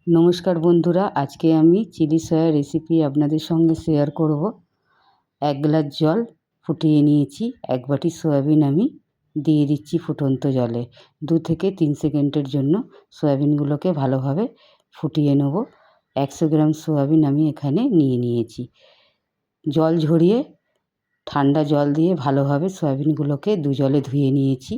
নমস্কার বন্ধুরা, আজকে আমি চিলি সয়া রেসিপি আপনাদের সঙ্গে শেয়ার করব। 1 গ্লাস জল ফুটিয়ে নিয়েছি। 1 বাটি সয়াবিন আমি দিয়ে দিচ্ছি ফুটন্ত জলে। 2 থেকে 3 সেকেন্ডের জন্য সয়াবিনগুলোকে ভালোভাবে ফুটিয়ে নেব। 100 গ্রাম সয়াবিন আমি এখানে নিয়ে নিয়েছি। জল ঝরিয়ে ঠান্ডা জল দিয়ে ভালোভাবে সয়াবিনগুলোকে 2 জলে ধুয়ে নিয়েছি।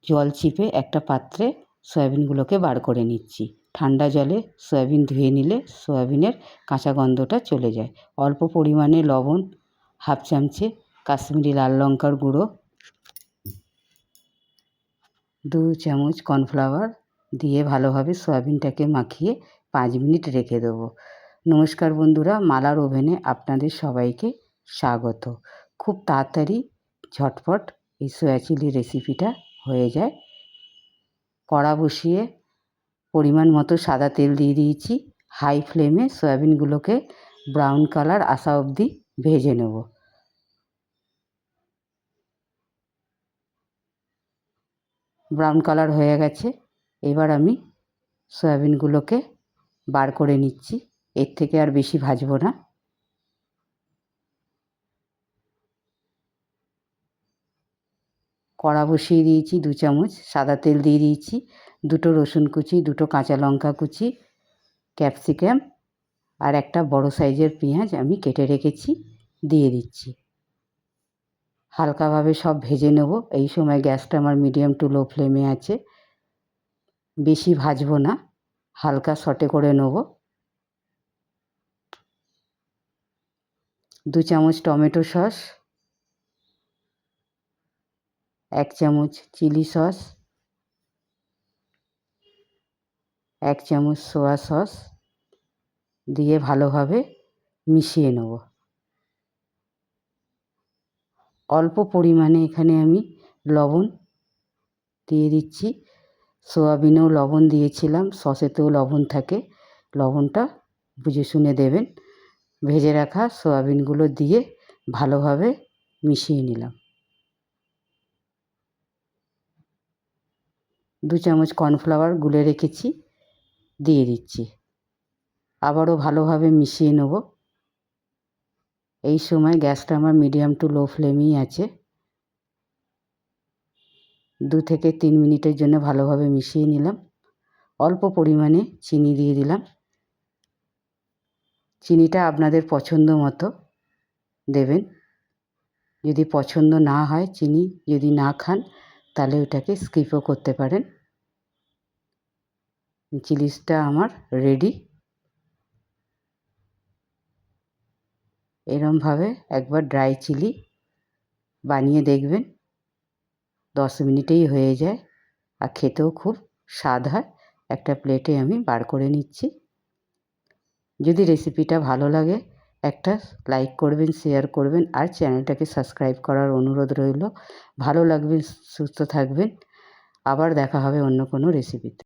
জল চিপে একটা পাত্রে সয়াবিনগুলোকে বার করে নিচ্ছি। ঠান্ডা জলে সয়াবিন ধুয়ে নিলে সয়াবিনের কাঁচা গন্ধটা চলে যায়। অল্প পরিমাণে লবণ, হাফ চামচে কাশ্মীরি লাল লঙ্কার গুঁড়ো, 2 চামচ কর্নফ্লাওয়ার দিয়ে ভালোভাবে সয়াবিনটাকে মাখিয়ে 5 মিনিট রেখে দেবো। নমস্কার বন্ধুরা, মালার ওভেনে আপনাদের সবাইকে স্বাগত। খুব তাড়াতাড়ি ঝটপট এই সয়া চিলি রেসিপিটা হয়ে যায়। কড়া বসিয়ে পরিমাণ মতো সাদা তেল দিয়ে দিয়েছি। হাই ফ্লেমে সয়াবিনগুলোকে ব্রাউন কালার আসা অবধি ভেজে নেব। ব্রাউন কালার হয়ে গেছে। এবার আমি সয়াবিনগুলোকে বার করে নিচ্ছি। এর থেকে আর বেশি ভাজবো না। কড়া বসিয়ে দিয়েছি, 2 চামচ সাদা তেল দিয়ে দিয়েছি। 2টো রসুন কুচি, 2টো কাঁচা লঙ্কা কুচি, ক্যাপসিকাম আর একটা বড় সাইজের পেঁয়াজ আমি কেটে রেখেছি, দিয়ে দিচ্ছি। হালকাভাবে সব ভেজে নেব। এই সময় গ্যাসটা আমার মিডিয়াম টু লো ফ্লেমে আছে। বেশি ভাজবো না, হালকা সটে করে নেব। 2 চামচ টমেটো সস, 1 চামচ চিলি সস, 1 চামচ সোয়া সস দিয়ে ভালোভাবে মিশিয়ে নেব। অল্প পরিমাণে এখানে আমি লবণ দিয়ে দিচ্ছি। সয়াবিনেও লবণ দিয়েছিলাম, সসেতেও লবণ থাকে। লবণটা বুঝে শুনে দেবেন। ভেজে রাখা সয়াবিনগুলো দিয়ে ভালোভাবে মিশিয়ে নিলাম। 2 চামচ কর্নফ্লাওয়ার গুলে রেখেছি, দিয়ে দিচ্ছি। আবারও ভালোভাবে মিশিয়ে নেব। এই সময় গ্যাসটা আমার মিডিয়াম টু লো ফ্লেমেই আছে। 2 থেকে 3 মিনিটের জন্য ভালোভাবে মিশিয়ে নিলাম। অল্প পরিমাণে চিনি দিয়ে দিলাম। চিনিটা আপনাদের পছন্দ মতো দেবেন। যদি পছন্দ না হয়, চিনি যদি না খান, তাহলে ওটাকে স্কিপও করতে পারেন। চিলিটা আমার রেডি। এরমভাবে একবার ড্রাই চিলি বানিয়ে দেখবেন। 10 মিনিটেই হয়ে যায় আর খেতেও খুব স্বাদ হয়। একটা প্লেটে আমি বার করে নিচ্ছি। যদি রেসিপিটা ভালো লাগে, একটা লাইক করবেন, শেয়ার করবেন আর চ্যানেলটাকে সাবস্ক্রাইব করার অনুরোধ রইল। ভালো লাগবে, সুস্থ থাকবেন। আবার দেখা হবে অন্য কোনো রেসিপিতে।